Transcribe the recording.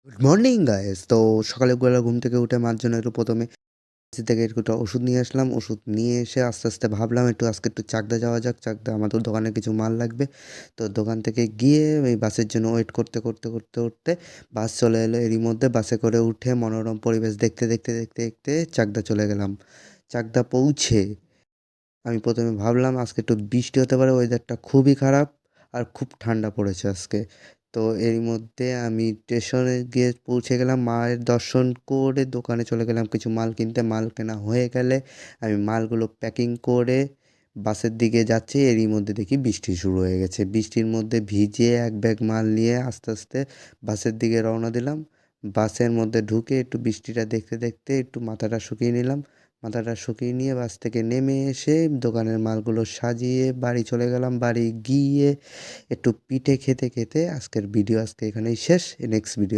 Good morning guys. তো সকালবেলা ঘুম থেকে উঠে মার জন্য একটু প্রথমে থেকে একটু ওষুধ নিয়ে আসলাম। ওষুধ নিয়ে এসে আস্তে আস্তে ভাবলাম আজকে একটু চাকদা যাওয়া যাক। চাকদা আমাদের দোকানে কিছু মাল লাগবে। তো দোকান থেকে গিয়ে এই বাসের জন্য ওয়েট করতে করতে করতে করতে বাস চলে এলো। এরই মধ্যে বাসে করে উঠে মনোরম পরিবেশ দেখতে দেখতে দেখতে দেখতে চাকদা চলে গেলাম। চাকদা পৌঁছে আমি প্রথমে ভাবলাম আজকে একটু বৃষ্টি হতে পারে, ওয়েদারটা খুবই খারাপ আর খুব ঠান্ডা পড়েছে আজকে। তো এরই মধ্যে আমি স্টেশনে গিয়ে পৌঁছে গেলাম, মায়ের দর্শন করে দোকানে চলে গেলাম কিছু মাল কিনতে। মাল কেনা হয়ে গেলে আমি মালগুলো প্যাকিং করে বাসের দিকে যাচ্ছি। এরই মধ্যে দেখি বৃষ্টি শুরু হয়ে গেছে। বৃষ্টির মধ্যে ভিজে এক ব্যাগ মাল নিয়ে আস্তে আস্তে বাসের দিকে রওনা দিলাম। বাসের মধ্যে ঢুকে একটু বৃষ্টিটা দেখতে দেখতে একটু মাথাটা শুকিয়ে নিলাম। মাথাটা শুকিয়ে নিয়ে বাস থেকে নেমে এসে দোকানের মালগুলো সাজিয়ে বাড়ি চলে গেলাম। বাড়ি গিয়ে একটু পিঠে খেতে খেতে আজকের ভিডিও এখানেই শেষ। Next video